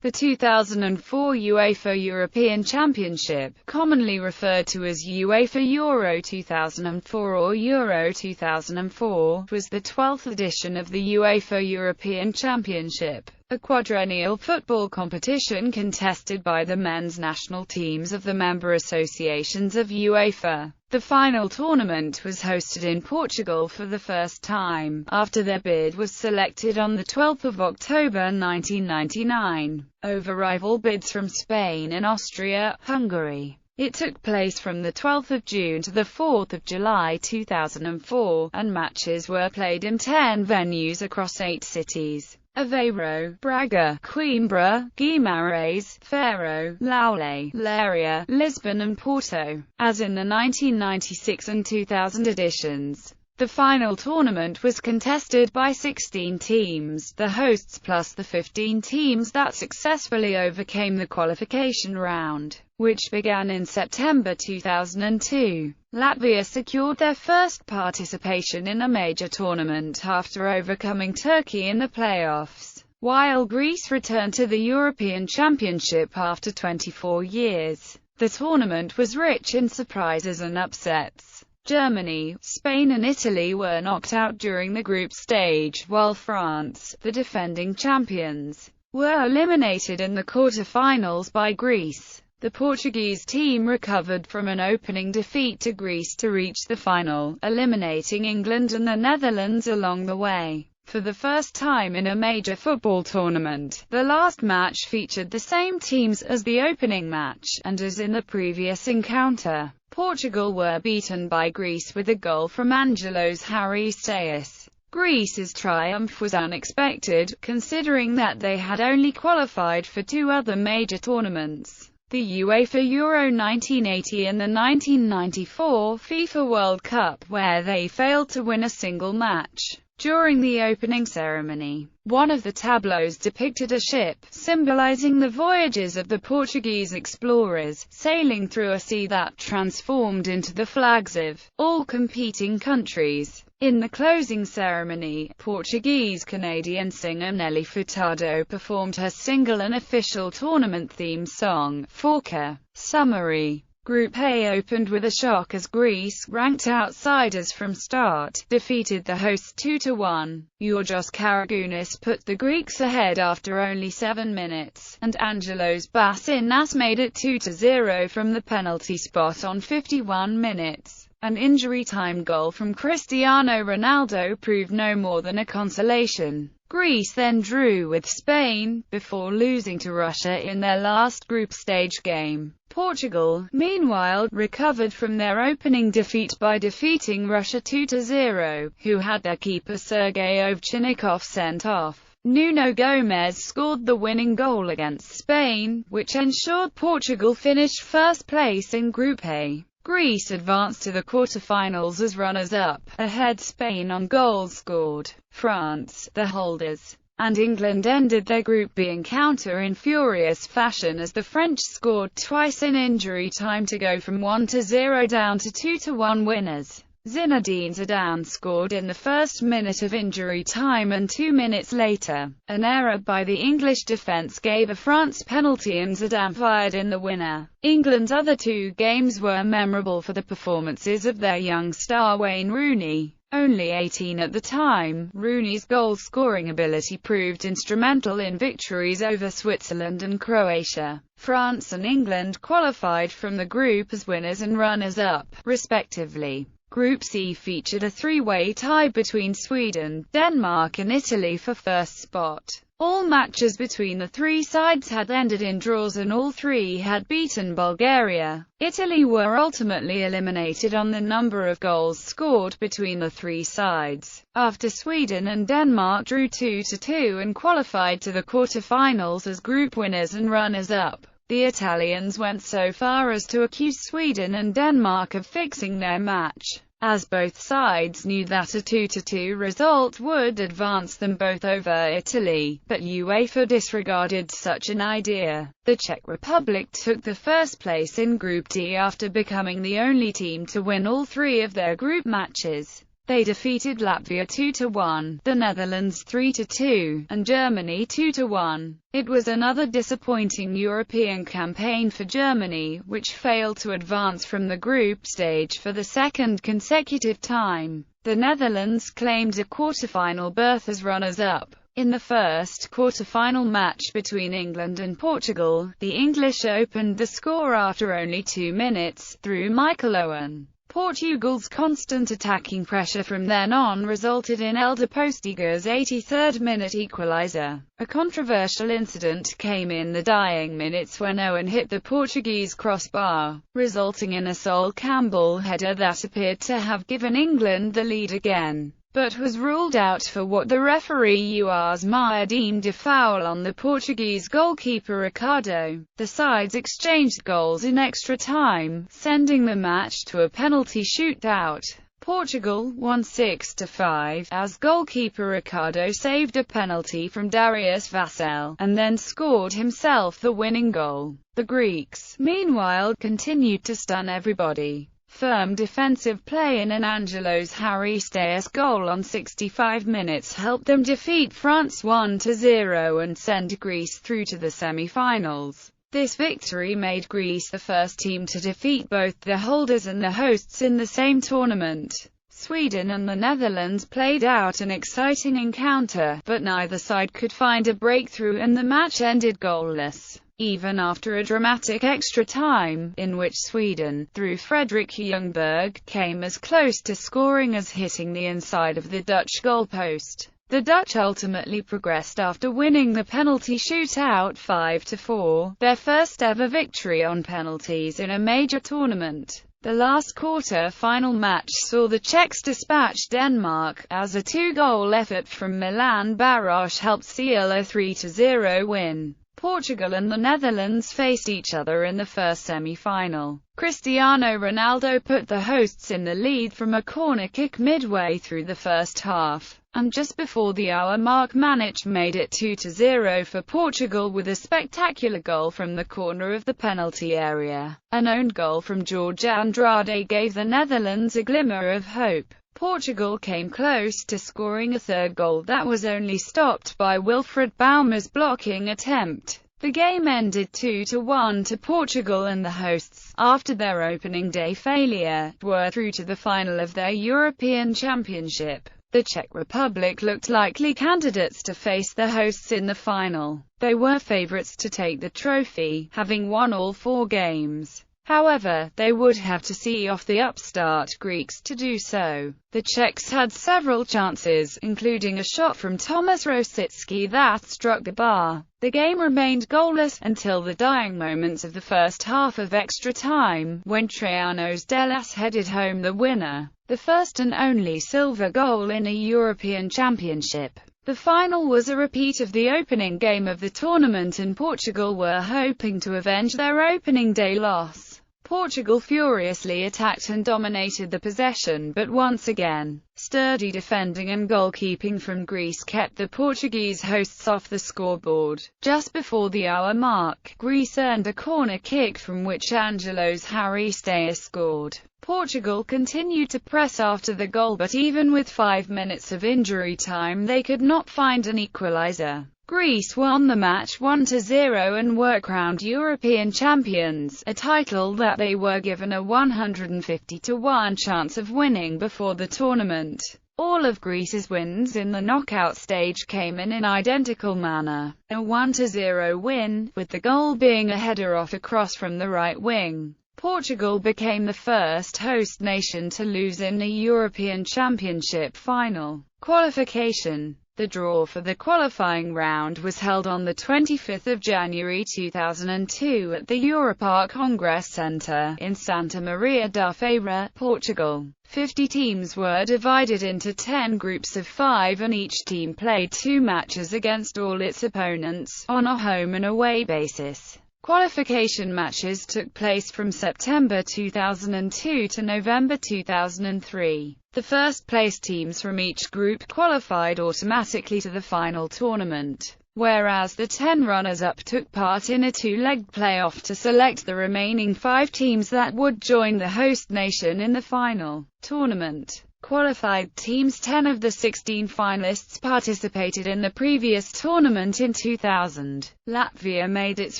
The 2004 UEFA European Championship, commonly referred to as UEFA Euro 2004 or Euro 2004, was the 12th edition of the UEFA European Championship, a quadrennial football competition contested by the men's national teams of the member associations of UEFA. The final tournament was hosted in Portugal for the first time, after their bid was selected on 12 October 1999, over rival bids from Spain and Austria, Hungary. It took place from 12 June to 4 July 2004, and matches were played in 10 venues across 8 cities: Aveiro, Braga, Coimbra, Guimarães, Faro, Loure, Leiria, Lisbon and Porto. As in the 1996 and 2000 editions, the final tournament was contested by 16 teams, the hosts plus the 15 teams that successfully overcame the qualification round, which began in September 2002. Latvia secured their first participation in a major tournament after overcoming Turkey in the playoffs, while Greece returned to the European Championship after 24 years. The tournament was rich in surprises and upsets. Germany, Spain and Italy were knocked out during the group stage, while France, the defending champions, were eliminated in the quarter-finals by Greece. The Portuguese team recovered from an opening defeat to Greece to reach the final, eliminating England and the Netherlands along the way. For the first time in a major football tournament, the last match featured the same teams as the opening match, and as in the previous encounter, Portugal were beaten by Greece with a goal from Angelos Haristaios. Greece's triumph was unexpected, considering that they had only qualified for 2 other major tournaments: the UEFA Euro 1980 and the 1994 FIFA World Cup, where they failed to win a single match. During the opening ceremony, one of the tableaus depicted a ship, symbolizing the voyages of the Portuguese explorers, sailing through a sea that transformed into the flags of all competing countries. In the closing ceremony, Portuguese-Canadian singer Nelly Furtado performed her single and official tournament theme song, Forca. Summary: Group A opened with a shock as Greece, ranked outsiders from start, defeated the hosts 2-1. Georgios Karagounis put the Greeks ahead after only 7 minutes, and Angelos Bassinas made it 2-0 from the penalty spot on 51 minutes. An injury-time goal from Cristiano Ronaldo proved no more than a consolation. Greece then drew with Spain, before losing to Russia in their last group stage game. Portugal, meanwhile, recovered from their opening defeat by defeating Russia 2-0, who had their keeper Sergei Ovchinnikov sent off. Nuno Gomes scored the winning goal against Spain, which ensured Portugal finished first place in Group A. Greece advanced to the quarter-finals as runners-up, ahead Spain on goals scored. France, the holders, and England ended their Group B encounter in furious fashion as the French scored twice in injury time to go from 1-0 down to 2-1 winners. Zinedine Zidane scored in the first minute of injury time, and 2 minutes later, an error by the English defence gave a France penalty and Zidane fired in the winner. England's other 2 games were memorable for the performances of their young star Wayne Rooney. Only 18 at the time, Rooney's goal-scoring ability proved instrumental in victories over Switzerland and Croatia. France and England qualified from the group as winners and runners-up, respectively. Group C featured a 3-way tie between Sweden, Denmark and Italy for first spot. All matches between the 3 sides had ended in draws and all 3 had beaten Bulgaria. Italy were ultimately eliminated on the number of goals scored between the 3 sides, after Sweden and Denmark drew 2-2 and qualified to the quarter-finals as group winners and runners-up. The Italians went so far as to accuse Sweden and Denmark of fixing their match, as both sides knew that a 2-2 result would advance them both over Italy, but UEFA disregarded such an idea. The Czech Republic took the first place in Group D after becoming the only team to win all 3 of their group matches. They defeated Latvia 2-1, the Netherlands 3-2, and Germany 2-1. It was another disappointing European campaign for Germany, which failed to advance from the group stage for the second consecutive time. The Netherlands claimed a quarter-final berth as runners-up. In the first quarter-final match between England and Portugal, the English opened the score after only 2 minutes, through Michael Owen. Portugal's constant attacking pressure from then on resulted in Elder Postiga's 83rd-minute equaliser. A controversial incident came in the dying minutes when Owen hit the Portuguese crossbar, resulting in a Sol Campbell header that appeared to have given England the lead again, but was ruled out for what the referee Joao Maia deemed a foul on the Portuguese goalkeeper Ricardo. The sides exchanged goals in extra time, sending the match to a penalty shootout. Portugal won 6-5, as goalkeeper Ricardo saved a penalty from Darius Vassell, and then scored himself the winning goal. The Greeks, meanwhile, continued to stun everybody. Firm defensive play in Angelo's Harry-Styles goal on 65 minutes helped them defeat France 1-0 and send Greece through to the semi-finals. This victory made Greece the first team to defeat both the holders and the hosts in the same tournament. Sweden and the Netherlands played out an exciting encounter, but neither side could find a breakthrough and the match ended goalless. Even after a dramatic extra time, in which Sweden, through Fredrik Ljungberg, came as close to scoring as hitting the inside of the Dutch goalpost. The Dutch ultimately progressed after winning the penalty shootout 5-4, their first ever victory on penalties in a major tournament. The last quarter-final match saw the Czechs dispatch Denmark, as a 2-goal effort from Milan Baroš helped seal a 3-0 win. Portugal and the Netherlands faced each other in the first semi-final. Cristiano Ronaldo put the hosts in the lead from a corner kick midway through the first half, and just before the hour mark Manic made it 2-0 for Portugal with a spectacular goal from the corner of the penalty area. An own goal from Jorge Andrade gave the Netherlands a glimmer of hope. Portugal came close to scoring a third goal that was only stopped by Wilfried Bauma's blocking attempt. The game ended 2-1 to Portugal, and the hosts, after their opening day failure, were through to the final of their European Championship. The Czech Republic looked likely candidates to face the hosts in the final. They were favourites to take the trophy, having won all 4 games. However, they would have to see off the upstart Greeks to do so. The Czechs had several chances, including a shot from Tomas Rosický that struck the bar. The game remained goalless until the dying moments of the first half of extra time, when Traianos Delas headed home the winner, the first and only silver goal in a European Championship. The final was a repeat of the opening game of the tournament, and Portugal were hoping to avenge their opening day loss. Portugal furiously attacked and dominated the possession, but once again, sturdy defending and goalkeeping from Greece kept the Portuguese hosts off the scoreboard. Just before the hour mark, Greece earned a corner kick from which Angelo's Harry-Styles scored. Portugal continued to press after the goal, but even with 5 minutes of injury time they could not find an equaliser. Greece won the match 1-0 and were crowned European champions, a title that they were given a 150-1 chance of winning before the tournament. All of Greece's wins in the knockout stage came in an identical manner. A 1-0 win, with the goal being a header off a cross from the right wing. Portugal became the first host nation to lose in a European Championship final. Qualification. The draw for the qualifying round was held on 25 January 2002 at the Europark Congress Centre, in Santa Maria da Feira, Portugal. 50 teams were divided into 10 groups of 5 and each team played 2 matches against all its opponents, on a home and away basis. Qualification matches took place from September 2002 to November 2003. The first-place teams from each group qualified automatically to the final tournament, whereas the 10 runners-up took part in a 2-leg playoff to select the remaining 5 teams that would join the host nation in the final tournament. qualified teams. 10 of the 16 finalists participated in the previous tournament in 2000. Latvia made its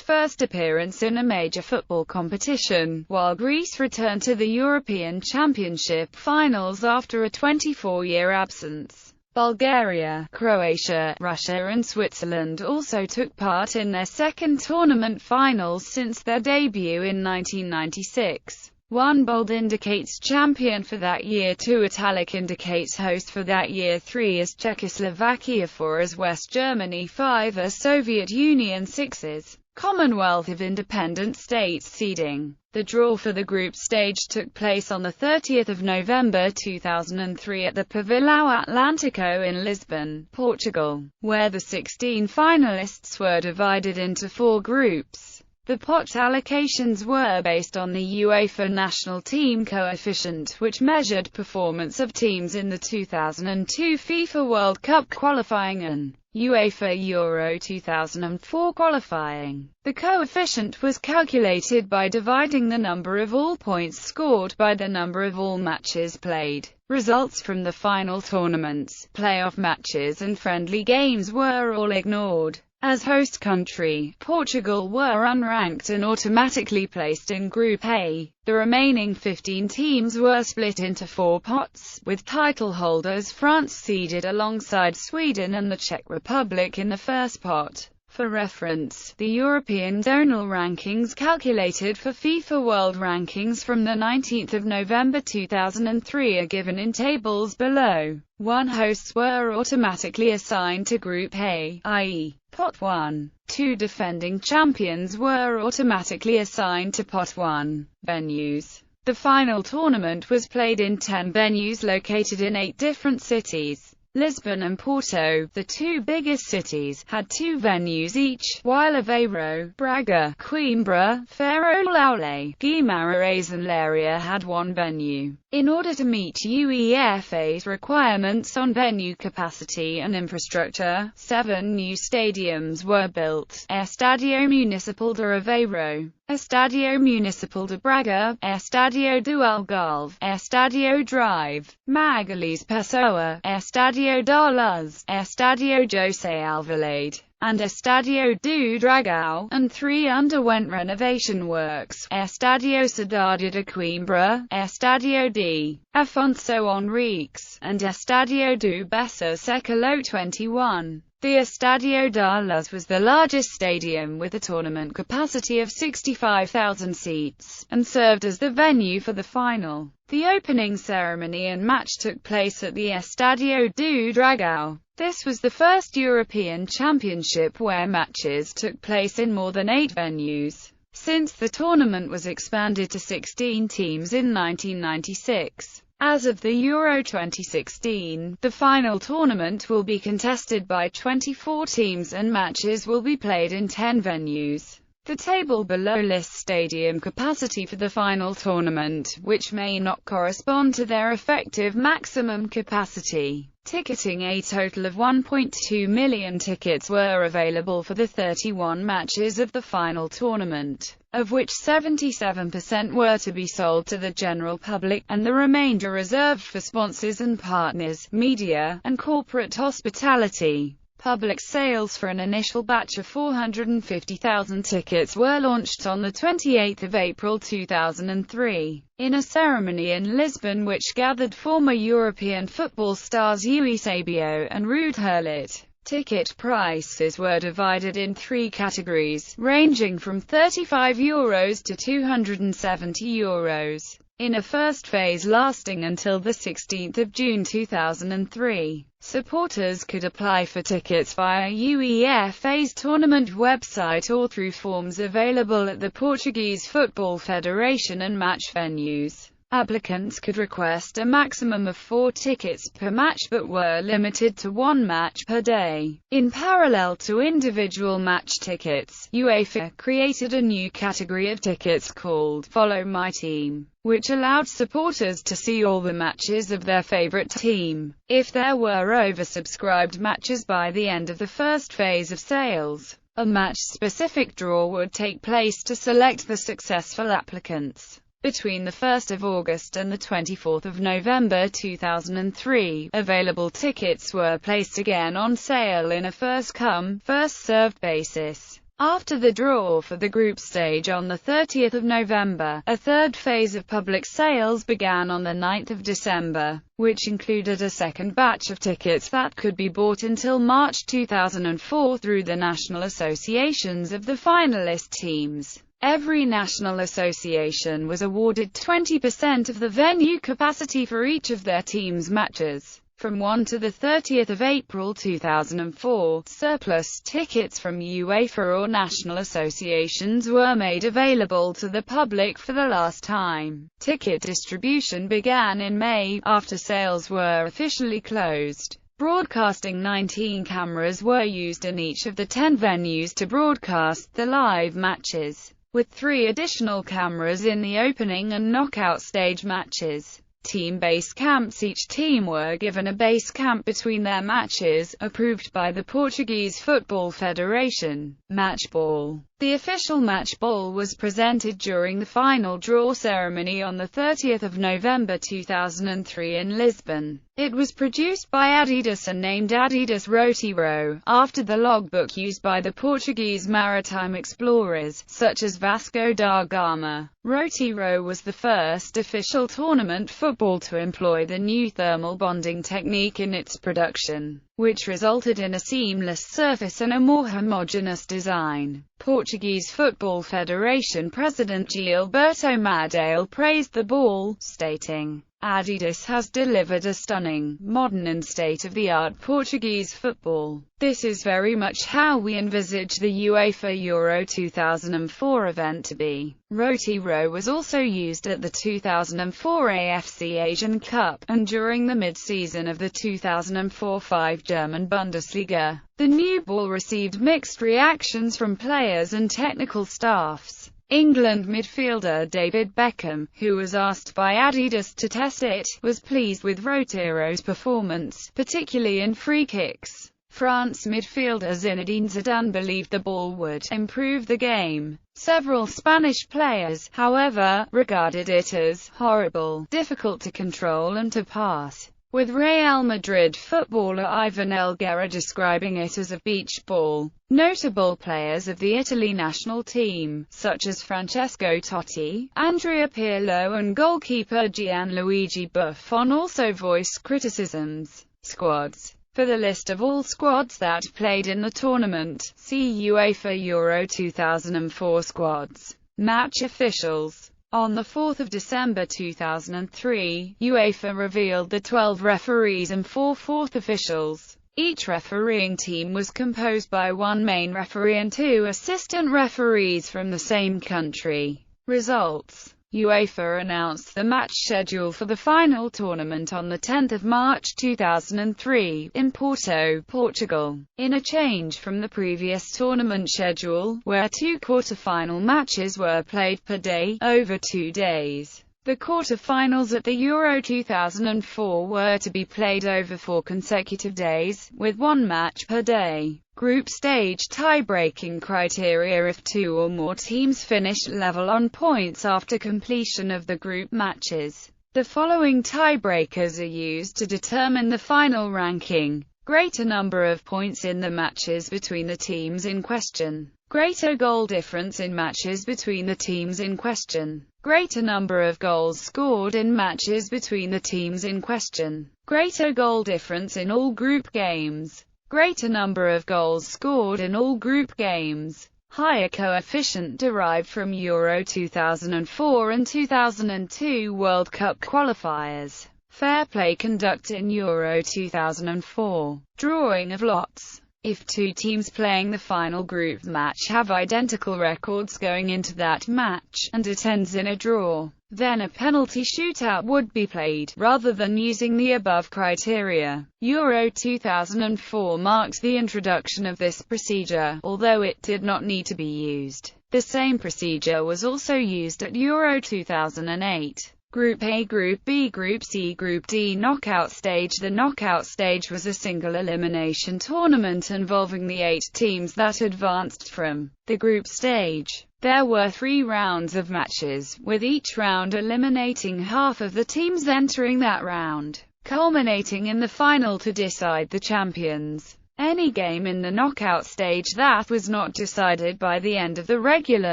first appearance in a major football competition, while Greece returned to the European Championship finals after a 24-year absence. Bulgaria, Croatia, Russia and Switzerland also took part in their second tournament finals since their debut in 1996. 1 bold indicates champion for that year, 2 italic indicates host for that year, 3 is Czechoslovakia, 4 is West Germany, 5 is Soviet Union, 6 is Commonwealth of Independent States seeding. The draw for the group stage took place on 30 November 2003 at the Pavilhão Atlântico in Lisbon, Portugal, where the 16 finalists were divided into 4 groups. The pot allocations were based on the UEFA National Team Coefficient, which measured performance of teams in the 2002 FIFA World Cup qualifying and UEFA Euro 2004 qualifying. The coefficient was calculated by dividing the number of all points scored by the number of all matches played. Results from the final tournaments, playoff matches and friendly games were all ignored. As host country, Portugal were unranked and automatically placed in Group A. The remaining 15 teams were split into 4 pots, with title holders France seeded alongside Sweden and the Czech Republic in the first pot. For reference, the European zonal rankings calculated for FIFA World Rankings from 19 November 2003 are given in tables below. 1 hosts were automatically assigned to Group A, i.e., Pot 1. 2 defending champions were automatically assigned to Pot 1. Venues. The final tournament was played in 10 venues located in 8 different cities. Lisbon and Porto, the 2 biggest cities, had 2 venues each, while Aveiro, Braga, Coimbra, Ferro-Laule, Guimarães and Leiria had 1 venue. In order to meet UEFA's requirements on venue capacity and infrastructure, 7 new stadiums were built: Estádio Municipal de Aveiro, Estádio Municipal de Braga, Estádio do Algarve, Estádio Drive, Magalhães Pessoa, Estádio da Luz, Estádio José Alvalade, and Estádio do Dragão, and 3 underwent renovation works: Estádio Cidade de Coimbra, Estádio de Afonso Henriques, and Estádio do Bessa Século 21. The Estádio da Luz was the largest stadium with a tournament capacity of 65,000 seats, and served as the venue for the final. The opening ceremony and match took place at the Estádio do Dragão. This was the first European Championship where matches took place in more than 8 venues, since the tournament was expanded to 16 teams in 1996. As of the Euro 2016, the final tournament will be contested by 24 teams and matches will be played in 10 venues. The table below lists stadium capacity for the final tournament, which may not correspond to their effective maximum capacity. Ticketing: a total of 1.2 million tickets were available for the 31 matches of the final tournament, of which 77% were to be sold to the general public, and the remainder reserved for sponsors and partners, media, and corporate hospitality. Public sales for an initial batch of 450,000 tickets were launched on 28 April 2003, in a ceremony in Lisbon which gathered former European football stars Eusebio and Ruud Gullit. Ticket prices were divided in 3 categories, ranging from €35 to €270. In a first phase lasting until 16 June 2003, supporters could apply for tickets via UEFA's tournament website or through forms available at the Portuguese Football Federation and match venues. Applicants could request a maximum of 4 tickets per match but were limited to 1 match per day. In parallel to individual match tickets, UEFA created a new category of tickets called Follow My Team, which allowed supporters to see all the matches of their favorite team. If there were oversubscribed matches by the end of the first phase of sales, a match-specific draw would take place to select the successful applicants. Between the 1st of August and the 24th of November 2003, available tickets were placed again on sale in a first-come, first-served basis. After the draw for the group stage on the 30th of November, a third phase of public sales began on the 9th of December, which included a second batch of tickets that could be bought until March 2004 through the national associations of the finalist teams. Every national association was awarded 20% of the venue capacity for each of their team's matches. From 1 to the 30th of April 2004, surplus tickets from UEFA or national associations were made available to the public for the last time. Ticket distribution began in May, after sales were officially closed. Broadcasting 19 cameras were used in each of the 10 venues to broadcast the live matches, with 3 additional cameras in the opening and knockout stage matches. Team base camps. Each team were given a base camp between their matches, approved by the Portuguese Football Federation. Match ball. The official match ball was presented during the final draw ceremony on the 30th of November 2003 in Lisbon. It was produced by Adidas and named Adidas Roteiro, after the logbook used by the Portuguese maritime explorers, such as Vasco da Gama. Roteiro was the first official tournament football to employ the new thermal bonding technique in its production, which resulted in a seamless surface and a more homogeneous design. Portuguese Football Federation President Gilberto Madeira praised the ball, stating, "Adidas has delivered a stunning, modern and state-of-the-art Portuguese football. This is very much how we envisage the UEFA Euro 2004 event to be." Roteiro was also used at the 2004 AFC Asian Cup, and during the mid-season of the 2004-05 German Bundesliga. The new ball received mixed reactions from players and technical staffs. England midfielder David Beckham, who was asked by Adidas to test it, was pleased with Roteiro's performance, particularly in free kicks. France midfielder Zinedine Zidane believed the ball would improve the game. Several Spanish players, however, regarded it as horrible, difficult to control and to pass, with Real Madrid footballer Ivan Elguera describing it as a beach ball. Notable players of the Italy national team, such as Francesco Totti, Andrea Pirlo and goalkeeper Gianluigi Buffon, also voiced criticisms. Squads. For the list of all squads that played in the tournament, see UEFA Euro 2004 squads. Match officials. On the 4th of December 2003, UEFA revealed the 12 referees and 4 fourth officials. Each refereeing team was composed by 1 main referee and 2 assistant referees from the same country. Results. UEFA announced the match schedule for the final tournament on the 10th of March 2003, in Porto, Portugal, in a change from the previous tournament schedule, where 2 quarter-final matches were played per day, over 2 days. The quarter-finals at the Euro 2004 were to be played over 4 consecutive days, with 1 match per day. Group stage tie-breaking criteria: if 2 or more teams finished level on points after completion of the group matches, the following tiebreakers are used to determine the final ranking. Greater number of points in the matches between the teams in question. Greater goal difference in matches between the teams in question. Greater number of goals scored in matches between the teams in question. Greater goal difference in all group games. Greater number of goals scored in all group games. Higher coefficient derived from Euro 2004 and 2002 World Cup qualifiers. Fair play conduct in Euro 2004. Drawing of lots. If 2 teams playing the final group match have identical records going into that match, and it ends in a draw, then a penalty shootout would be played, rather than using the above criteria. Euro 2004 marks the introduction of this procedure, although it did not need to be used. The same procedure was also used at Euro 2008. Group A, Group B, Group C, Group D. Knockout stage. The knockout stage was a single elimination tournament involving the 8 teams that advanced from the group stage. There were 3 rounds of matches, with each round eliminating half of the teams entering that round, culminating in the final to decide the champions. Any game in the knockout stage that was not decided by the end of the regular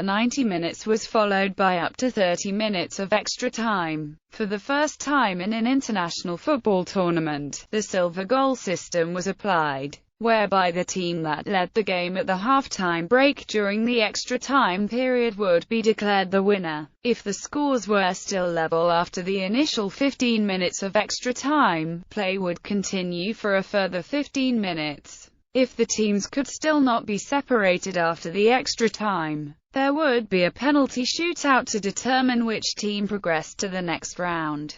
90 minutes was followed by up to 30 minutes of extra time. For the first time in an international football tournament, the silver goal system was applied, whereby the team that led the game at the half-time break during the extra time period would be declared the winner. If the scores were still level after the initial 15 minutes of extra time, play would continue for a further 15 minutes. If the teams could still not be separated after the extra time, there would be a penalty shootout to determine which team progressed to the next round.